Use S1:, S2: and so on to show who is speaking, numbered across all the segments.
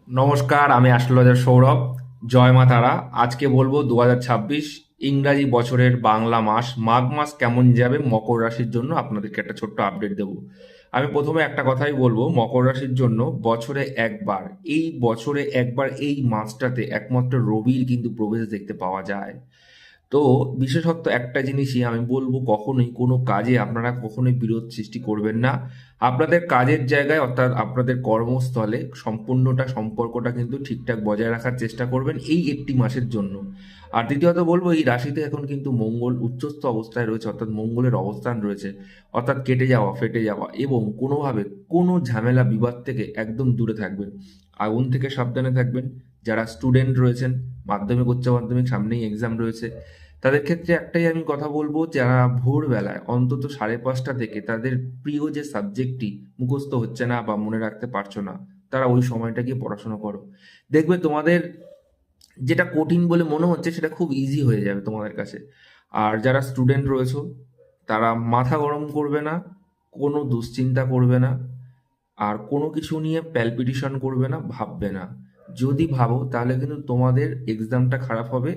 S1: নমস্কার, আমি অ্যাস্ট্রোলজার সৌরভ। জয় মা তারা। আজকে বলবো 2026 ইংরাজি বছরের বাংলা মাস মাঘ মাস কেমন যাবে মকর রাশির জন্য আপনাদেরকে একটা ছোট্ট আপডেট দেব। আমি প্রথমে একটা কথাই বলবো, মকর রাশির জন্য বছরে একবার এই মাসটাতে একমাত্র রবির কিন্তু প্রবেশ দেখতে পাওয়া যায়। তো বিশেষত্ব একটা জিনিসই আমি বলবো, কখনোই কোনো কাজে আপনারা কখনোই বিরোধ সৃষ্টি করবেন না। আপনাদের কাজের জায়গায় অর্থাৎ আপনাদের কর্মস্থলে সম্পর্কটা কিন্তু ঠিকঠাক বজায় রাখার চেষ্টা করবেন এই একটি মাসের জন্য। আর দ্বিতীয়ত বলবো, এই রাশিতে এখন কিন্তু মঙ্গল উচ্চস্থ অবস্থায় রয়েছে, অর্থাৎ মঙ্গলের অবস্থান রয়েছে, অর্থাৎ কেটে যাওয়া ফেটে যাওয়া এবং কোনোভাবে কোনো ঝামেলা বিবাদ থেকে একদম দূরে থাকবেন। আগুন থেকে সাবধানে থাকবেন। যারা স্টুডেন্ট রয়েছেন, মাধ্যমিক উচ্চ মাধ্যমিক সামনেই এক্সাম রয়েছে, তাদের ক্ষেত্রে একটাই আমি কথা বলবো, যারা ভোরবেলায় অন্তত 5:30 থেকে তাদের প্রিয় যে সাবজেক্টটি মুখস্থ হচ্ছে না বা মনে রাখতে পারছো না, তারা ওই সময়টা গিয়ে পড়াশোনা করো। দেখবে তোমাদের যেটা কঠিন বলে মনে হচ্ছে সেটা খুব ইজি হয়ে যাবে তোমাদের কাছে। আর যারা স্টুডেন্ট রয়েছো, তারা মাথা গরম করবে না, কোনো দুশ্চিন্তা করবে না, আর কোনো কিছু নিয়ে প্যালপিটেশন করবে না, ভাববে না। যদি ভাবো তাহলে কিন্তু তোমাদের এক্সামটা খারাপ হবে।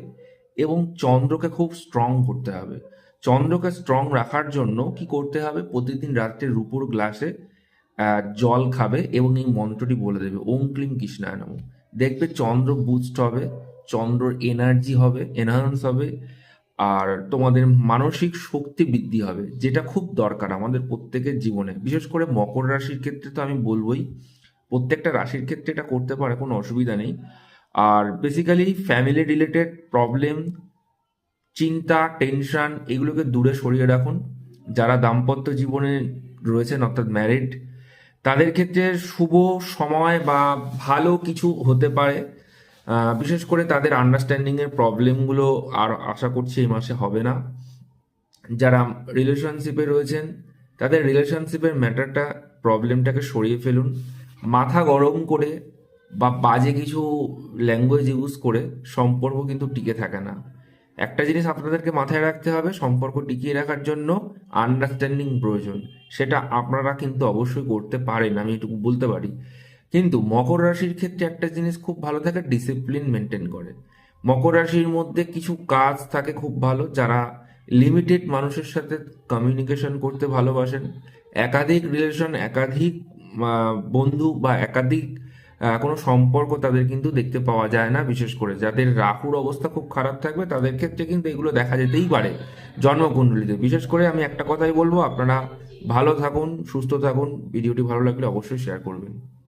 S1: এবং চন্দ্রকে খুব স্ট্রং করতে হবে। চন্দ্রকে স্ট্রং রাখার জন্য কি করতে হবে, প্রতিদিন রাত্রে রূপোর গ্লাসে জল খাবে এবং এই মন্ত্রটি বলে দেবে, ওম ক্লিম কৃষ্ণায় নমঃ। দেখবে চন্দ্র বুস্ট হবে, চন্দ্রর এনার্জি হবে, এনহান্স হবে, আর তোমাদের মানসিক শক্তি বৃদ্ধি হবে, যেটা খুব দরকার আমাদের প্রত্যেকের জীবনে। বিশেষ করে মকর রাশির ক্ষেত্রে তো আমি বলবোই, প্রত্যেকটা রাশির ক্ষেত্রে এটা করতে পারে, কোনো অসুবিধা নেই। আর বেসিক্যালি ফ্যামিলি রিলেটেড প্রবলেম, চিন্তা, টেনশন এগুলোকে দূরে সরিয়ে রাখুন। যারা দাম্পত্য জীবনে রয়েছেন অর্থাৎ ম্যারিড, তাদের ক্ষেত্রে শুভ সময় বা ভালো কিছু হতে পারে। বিশেষ করে তাদের আন্ডারস্ট্যান্ডিংয়ের প্রবলেমগুলো আর আশা করছি এই মাসে হবে না। যারা রিলেশনশিপে রয়েছেন, তাদের রিলেশনশিপের ম্যাটারটা, প্রবলেমটাকে সরিয়ে ফেলুন। মাথা গরম করে বা বাজে কিছু ল্যাঙ্গুয়েজ ইউজ করে সম্পর্ক কিন্তু টিকে থাকে না। একটা জিনিস আপনাদেরকে মাথায় রাখতে হবে, সম্পর্ক টিকিয়ে রাখার জন্য আন্ডারস্ট্যান্ডিং প্রয়োজন। সেটা আপনারা কিন্তু অবশ্যই করতে পারেন, আমি এটুকু বলতে পারি। কিন্তু মকর রাশির ক্ষেত্রে একটা জিনিস খুব ভালো থাকে, ডিসিপ্লিন মেনটেন করে। মকর রাশির মধ্যে কিছু কাজ থাকে খুব ভালো, যারা লিমিটেড মানুষের সাথে কমিউনিকেশন করতে ভালোবাসেন, একাধিক রিলেশন, একাধিক বন্ধু বা একাধিক কোনো সম্পর্ক তাদের কিন্তু দেখতে পাওয়া যায় না। বিশেষ করে যাদের রাহুর অবস্থা খুব খারাপ থাকবে তাদের ক্ষেত্রে কিন্তু এগুলো দেখা যেতেই পারে জন্মকুণ্ডলিতে। বিশেষ করে আমি একটা কথাই বলবো, আপনারা ভালো থাকুন, সুস্থ থাকুন। ভিডিওটি ভালো লাগলে অবশ্যই শেয়ার করবেন।